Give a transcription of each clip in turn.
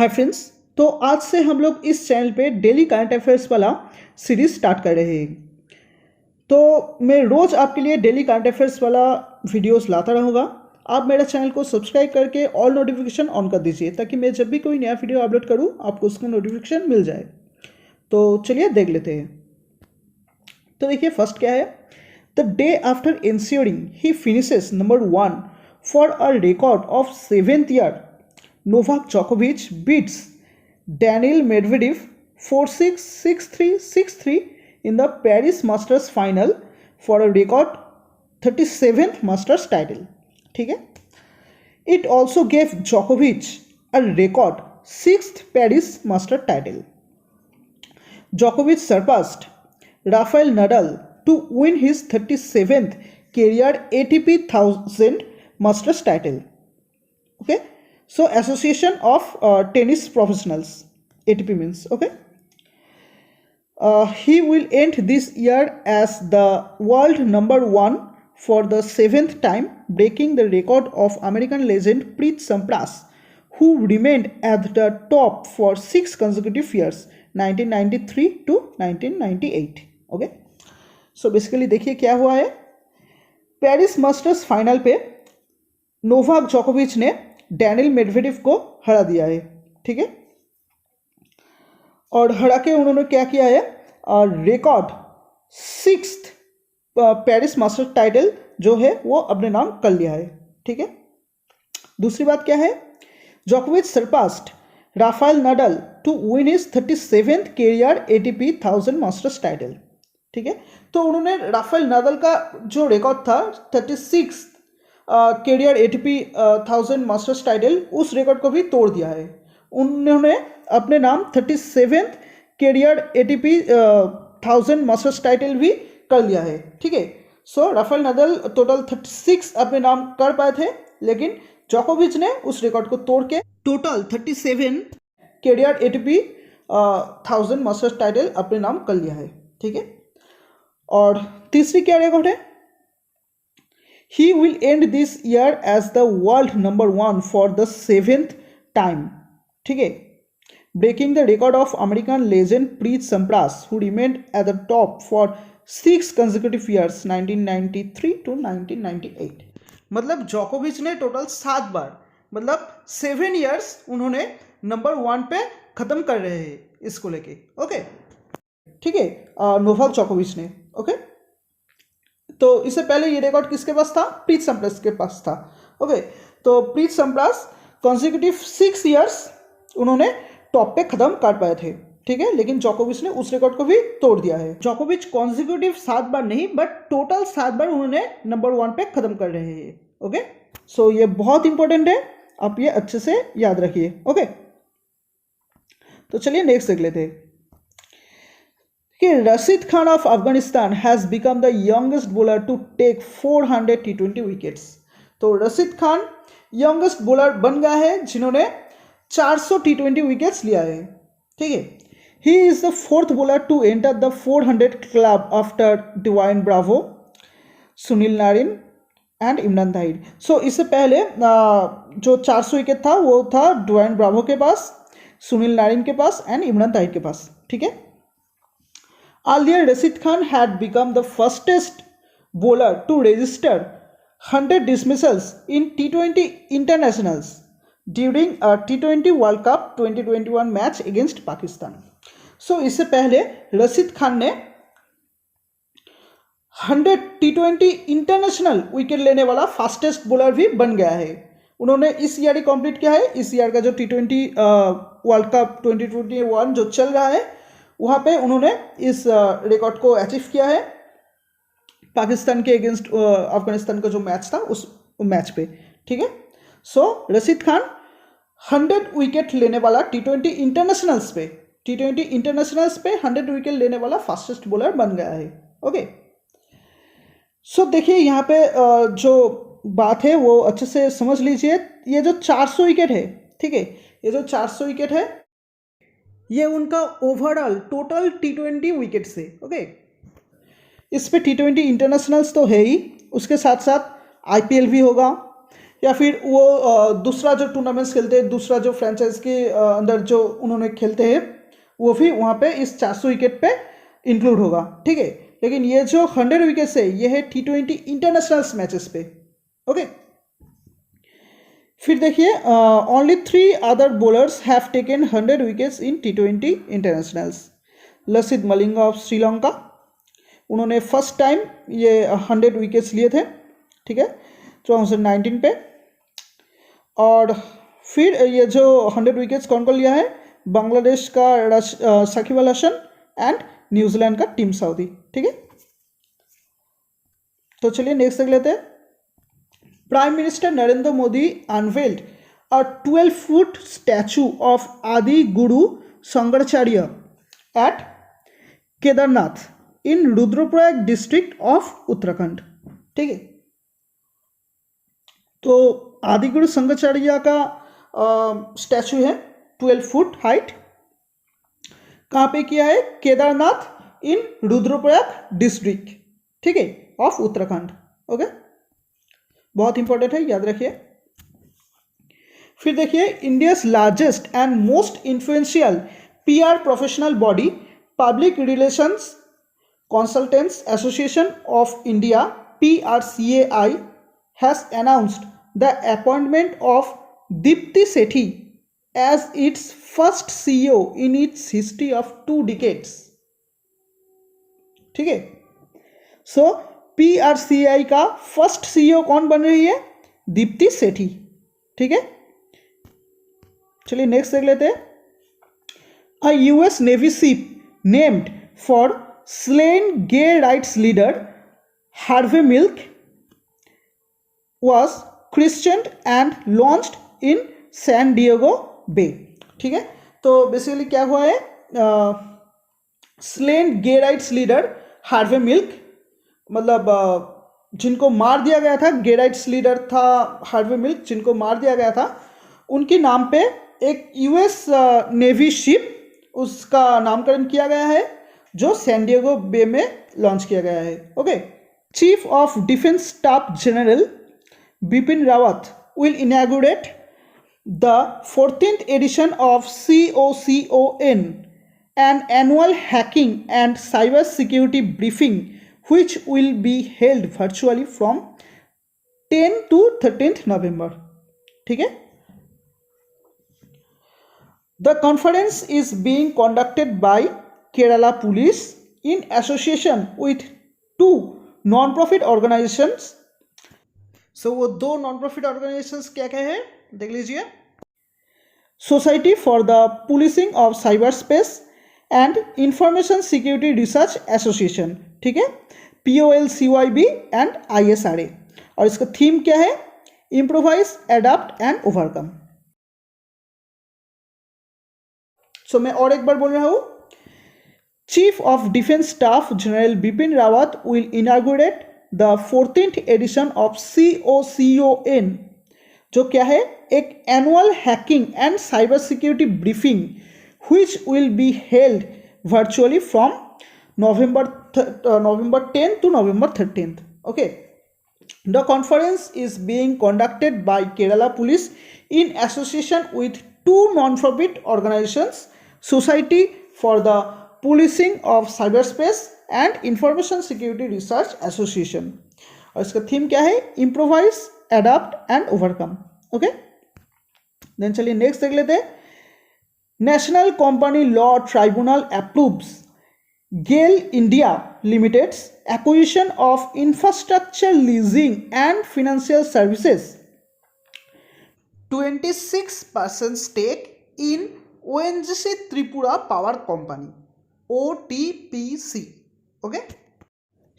Hi friends, तो आज से हम लोग इस चैनल पे डेली करंट अफेयर्स वाला सीरीज स्टार्ट कर रहे हैं। तो मैं रोज़ आपके लिए डेली करंट अफेयर्स वाला वीडियोस लाता रहूँगा। आप मेरा चैनल को सब्सक्राइब करके ऑल नोटिफिकेशन ऑन कर दीजिए ताकि मैं जब भी कोई नया वीडियो अपलोड करूँ आपको उसका नोटिफिकेशन मिल जाए। तो चलिए देख लेते हैं। तो देखिए फर्स्ट क्या है, the day after ensuring he finishes number 1 for a record of 7th year, Novak Djokovic beats Daniil Medvedev 4-6, 6-3, 6-3 in the Paris Masters final for a record 37th Masters title. ठीक है, it also gave Djokovic a record 6th Paris Masters title. Djokovic surpassed Rafael Nadal to win his 37th career ATP 1000 Masters title. Okay. So Association of Tennis Professionals, ATP means, okay. He will end this year as the world number 1 for the 7th time, breaking the record of American legend Preet Sampras, who remained at the top for 6 consecutive years, 1993 to 1998. Okay. So basically देखिए क्या हुआ है, Paris masters final पे Novak जोकोविच ने Daniel Medvedev को हरा दिया है। ठीक है, और हरा के उन्होंने क्या किया है, record 6th Paris masters title जो है वो अपने नाम कर लिया है। ठीक है, दूसरी बात क्या है, जोकोविच surpassed Rafael Nadal to win his 37th career ATP 1000 masters title. ठीक है, तो उन्होंने राफेल नाडाल का जो रिकॉर्ड था 36 कैरियर एटीपी 1000 मास्टर्स टाइटल, उस रिकॉर्ड को भी तोड़ दिया है। उन्होंने अपने नाम 37th career ATP 1000 masters title भी कर लिया है। ठीक है, सो राफेल नाडाल टोटल 36 अपने नाम कर पाए थे, लेकिन जोकोविच ने उस रिकॉर्ड को तोड़ के total 37 career ATP 1000 masters title अपने नाम कर लिया है। ठीक है, और तीसरी क्या रिकॉर्ड है, he will end this year as the world number 1 for the 7th time. ठीक है, breaking the record of American legend Preet Sampras, who remained at the top for 6 consecutive years, 1993 to 1998. मतलब जोकोविच ने total 7 बार, मतलब 7 years उन्होंने number 1 पे खत्म कर रहे हैं इसको लेके। ओके, ठीक है, नोवाक जोकोविच ने। ओके, तो इससे पहले ये रिकॉर्ड किसके पास था, प्रीत सैम्प्रास के पास था। ओके, तो प्रीत सैम्प्रास कॉन्सिक्यूटिव 6 years उन्होंने टॉप पे खत्म कर पाए थे। ठीक है, लेकिन जोकोविच ने उस रिकॉर्ड को भी तोड़ दिया है। जोकोविच कॉन्सिक्यूटिव 7 बार नहीं, बट टोटल 7 बार उन्होंने नंबर 1 पे खत्म कर रहे हैं। ओके, सो ये बहुत इंपॉर्टेंट है, आप ये अच्छे से याद रखिए। ओके, तो चलिए नेक्स्ट देख लेते हैं कि Rashid Khan of Afghanistan has become the youngest bowler to take 400 T20 wickets. तो रशीद खान यंगेस्ट बॉलर बन गया है जिन्होंने 400 T20 विकेट्स लिया है। ठीक है, he is the 4th bowler to enter the 400 club after Dwayne Bravo, Sunil Narine and Imran Tahir. So इससे पहले जो 400 विकेट था वो था डिवाइन ब्रावो के पास, सुनील नारिन के पास एंड इमरान ताहिर के पास। ठीक है, earlier Rashid Khan had become the fastest bowler to register 100 dismissals in T20 internationals during a T20 World Cup 2021 match against Pakistan. So इससे पहले रशीद खान ने 100 T20 इंटरनेशनल विकेट लेने वाला फास्टेस्ट बॉलर भी बन गया है। उन्होंने इस ईयर ही कंप्लीट किया है। इस ईयर का जो T20 वर्ल्ड कप 2021 जो चल रहा है वहाँ पे उन्होंने इस रिकॉर्ड को अचीव किया है, पाकिस्तान के अगेंस्ट अफगानिस्तान का जो मैच था उस मैच पे। ठीक है, सो रशीद खान 100 विकेट लेने वाला T20 इंटरनेशनल्स पे 100 विकेट लेने वाला फास्टेस्ट बॉलर बन गया है। ओके, सो देखिए यहाँ पे जो बात है वो अच्छे से समझ लीजिए। ये जो 400 विकेट है, ठीक है, ये जो 400 विकेट है ये उनका ओवरऑल टोटल T20 विकेट से। ओके, इस पे T20 इंटरनेशनल्स तो है ही, उसके साथ साथ IPL भी होगा, या फिर वो दूसरा जो टूर्नामेंट्स खेलते हैं, दूसरा जो फ्रेंचाइज के अंदर जो उन्होंने खेलते हैं, वो भी वहाँ पे इस 400 विकेट पे इंक्लूड होगा, ठीक है। लेकिन ये जो 100 विकेट्स है ये है T20 इंटरनेशनल मैचेस पे, ओके। फिर देखिए only 3 other bowlers have taken 100 wickets in T20 internationals. Lasith Malinga of Sri Lanka, उन्होंने फर्स्ट टाइम ये 100 विकेट्स लिए थे, ठीक है, 2019 पे। और फिर ये जो 100 विकेट्स कौन कौन लिया है, बांग्लादेश का साकिब अल हसन एंड न्यूजीलैंड का टीम साउदी, ठीक है। तो चलिए नेक्स्ट देख लेते हैं। Prime minister Narendra Modi unveiled a 12-foot statue of Adi Guru Shankaracharya at Kedarnath in Rudraprayag district of Uttarakhand, ठीक है। तो आदिगुरु शंकराचार्य का स्टैचू है 12 फुट हाइट, कहाँ पे किया है, केदारनाथ इन रुद्रप्रयाग डिस्ट्रिक्ट, ठीक है, ऑफ उत्तराखंड, ओके। बहुत इंपॉर्टेंट है, याद रखिए। फिर देखिए India's largest and most influential PR professional body public relations consultants association of India PRCAI has announced the appointment of Deepti Sethi as its first CEO in its history of 2 decades, ठीक है। सो PRCAI का first CEO कौन बन रही है, दीप्ति सेठी, ठीक है। चलिए नेक्स्ट देख लेते हैं। A US Navy ship named for slain gay rights leader Harvey Milk was christened and launched in San Diego Bay, ठीक है। तो बेसिकली क्या हुआ है, slain gay rights leader Harvey Milk, मतलब जिनको मार दिया गया था, गे राइट्स लीडर था हार्वे मिल्क, जिनको मार दिया गया था, उनके नाम पे एक US नेवी शिप, उसका नामकरण किया गया है, जो सैन डिएगो बे में लॉन्च किया गया है, okay. Chief of defence staff general Bipin Rawat will inaugurate the 14th edition of COCON, an annual hacking and cyber security briefing which will be held virtually from 10 to 13th November, ठीक है। The conference is being conducted by Kerala Police in association with 2 non-profit organizations। सो वो 2 non profit organisations क्या क्या है, देख लीजिए। Society for the policing of cyber space and information security research association, ठीक है, POLCYB एंड ISRA। और इसका थीम क्या है, improvise, adapt and overcome. So मैं और एक बार बोल रहा हूँ, chief of defence staff general Bipin Rawat will inaugurate the 14th edition of COCON, जो क्या है, एक annual hacking and cyber security briefing which will be held virtually from November 10th to November 13th, okay. The conference is being conducted by Kerala Police in association with 2 non-profit organizations, Society for the Policing of Cyberspace and information security research association. और इसका theme क्या है, improvise, adapt and overcome, okay. Then चलिए next देख लेते हैं। National company law tribunal approves GAIL India limited's acquisition of infrastructure leasing and financial services 26% stake in ONGC Tripura power company OTPC, okay.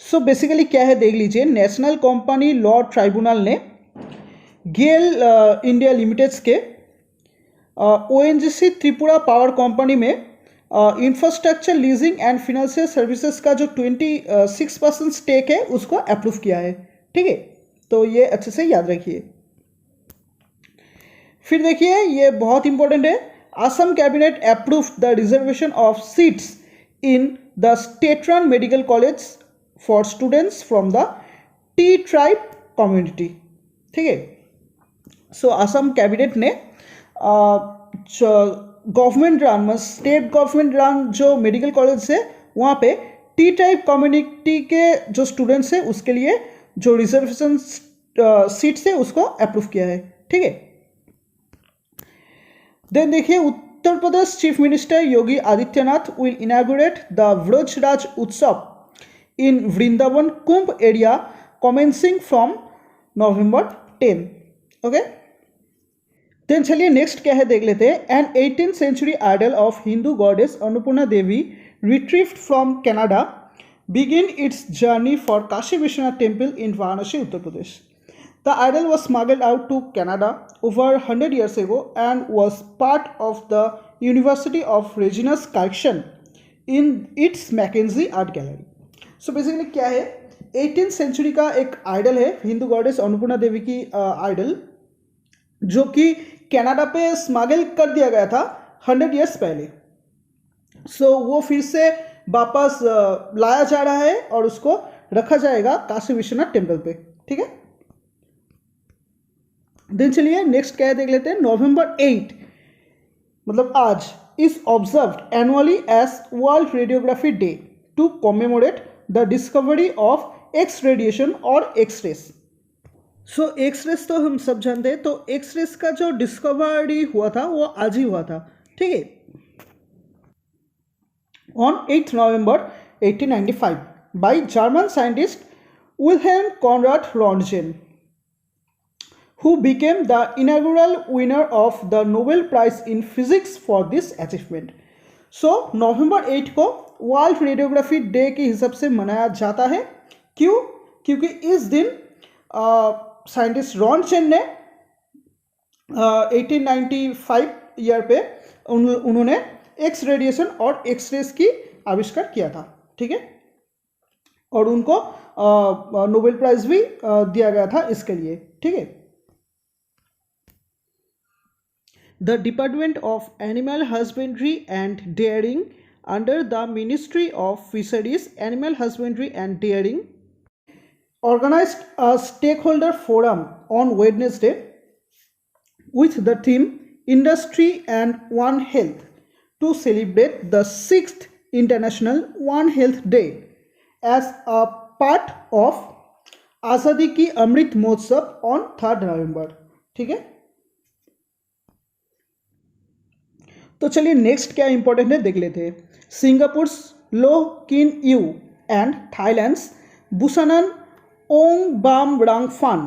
So basically क्या है, देख लीजिए। नेशनल कंपनी लॉ ट्राइब्यूनल ने GAIL India limited's के ONGC त्रिपुरा पावर कंपनी में infrastructure leasing and financial services का जो 26% stake है उसको अप्रूव किया है, ठीक है। तो ये अच्छे से याद रखिए। फिर देखिए ये बहुत इंपॉर्टेंट है, Assam cabinet approved the reservation of seats in the State Run Medical College for students from the T tribe community, ठीक है। सो असम कैबिनेट ने गवर्नमेंट रन मतलब स्टेट गवर्नमेंट रन जो मेडिकल कॉलेज है वहाँ पे टी टाइप कम्युनिटी के जो स्टूडेंट्स हैं उसके लिए जो रिजर्वेशन सीट्स है उसको अप्रूव किया है, ठीक है। देन देखिए Uttar Pradesh chief minister Yogi Adityanath will inaugurate the Vrajraj Utsav in Vrindavan Kumbh area commencing from November 10, okay. Then चलिए नेक्स्ट क्या है देख लेते हैं। An 18th century idol of Hindu goddess Annapurna Devi retrieved from Canada begin its journey for Kashi Vishwanath temple in Varanasi, Uttar Pradesh. The idol was smuggled out to Canada over 100 years ago and was part of the University of Regina's collection in its Mackenzie Art Gallery. So basically क्या है, 18th century का एक idol है Hindu goddess Annapurna देवी की idol, जो कि Canada पे smuggle कर दिया गया था 100 ईयर्स पहले। सो वो फिर से वापस लाया जा रहा है और उसको रखा जाएगा काशी विश्वनाथ टेम्पल पे, ठीक है। दिन चलिए नेक्स्ट क्या है देख लेते हैं। नवंबर 8 मतलब आज is observed annually as world radiography day to commemorate the discovery of X radiation और X rays. So X rays तो हम सब जानते हैं, तो एक्स रेस का जो डिस्कवरी हुआ था वो आज ही हुआ था, ठीक है। On 8 November 1895 by German scientist Wilhelm Conrad Roentgen who became the inaugural winner of the Nobel Prize in Physics for this achievement. So नवंबर 8 को वर्ल्ड रेडियोग्राफी डे के हिसाब से मनाया जाता है। क्यों? क्योंकि इस दिन साइंटिस्ट रॉन्टजेन ने 1895 ईयर पे उन्होंने एक्स रेडिएशन और एक्स रेस की आविष्कार किया था, ठीक है। और उनको नोबेल प्राइज भी दिया गया था इसके लिए, ठीक है। The Department of Animal Husbandry and Dairying under the Ministry of Fisheries, Animal Husbandry and Dairying organized a stakeholder forum on Wednesday with the theme Industry and One Health to celebrate the 6th International One Health Day as a part of Azadi Ki Amrit Mahotsav on 3rd November, ठीक है। तो चलिए next क्या important है देख लेते हैं। Singapore's Loh Kean Yew and Thailand's Busanan Ongbamrungphan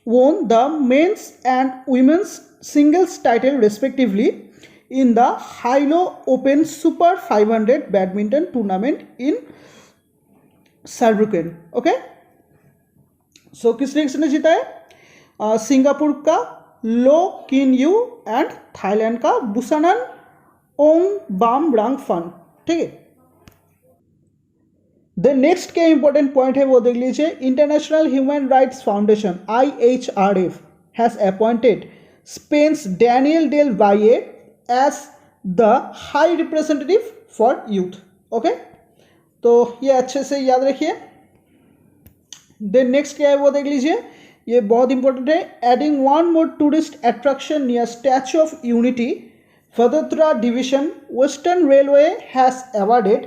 won the men's and women's singles title respectively in the Hilo Open Super 500 badminton tournament in Saarbrücken, okay. So किसने जीता है? Singapore का Loh Kean Yew and Thailand का Busanan Ongbamrungphan, ठीक है। The next क्या important point है वो देख लीजिए। International human rights foundation IHRF has appointed Spain's Daniel Del Valle as the high representative for youth, okay. तो ये अच्छे से याद रखिए। देन नेक्स्ट क्या है वो देख लीजिए, ये बहुत इंपॉर्टेंट है। Adding one more tourist attraction near statue of unity, Vadodara Division Western Railway has awarded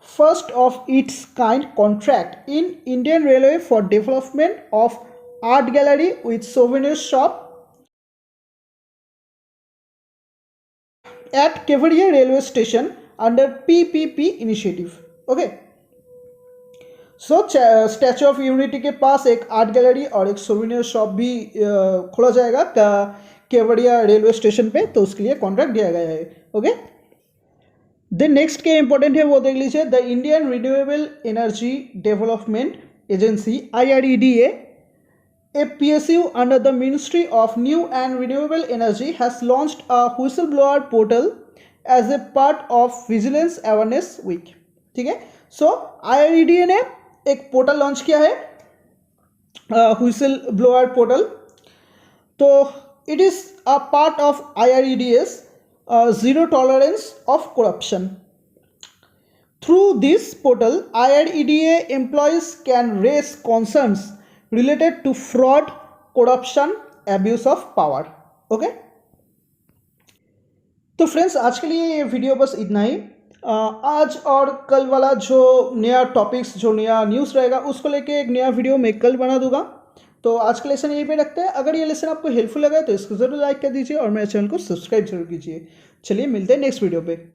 first of its kind contract in Indian Railway for development of art gallery with souvenir shop at Kevadia Railway Station under PPP initiative, okay। So statue of unity के पास एक art gallery और एक souvenir shop भी खोला जाएगा Kevadia railway station पे, तो उसके लिए कॉन्ट्रैक्ट दिया गया है, ओके। देन नेक्स्ट क्या इंपॉर्टेंट है वो देख लीजिए। The Indian renewable energy development agency IREDA, a PSU under the Ministry of New and Renewable Energy, has launched a whistleblower portal as a part of Vigilance Awareness Week, ठीक है। सो IREDA ने एक portal launch किया है, whistle blower portal. तो it is a part of IREDA's zero tolerance of corruption. Through this portal, IREDA employees can raise concerns related to fraud, corruption, abuse of power. Okay, तो friends आज के लिए ये video बस इतना ही। आज और कल वाला जो नया टॉपिक्स, जो नया न्यूज़ रहेगा, उसको लेके एक नया वीडियो मैं कल बना दूंगा। तो आज का लेसन यहीं पे रखते हैं। अगर ये लेसन आपको हेल्पफुल लगा तो इसको ज़रूर लाइक कर दीजिए और मेरे चैनल को सब्सक्राइब जरूर कीजिए। चलिए मिलते हैं नेक्स्ट वीडियो पे।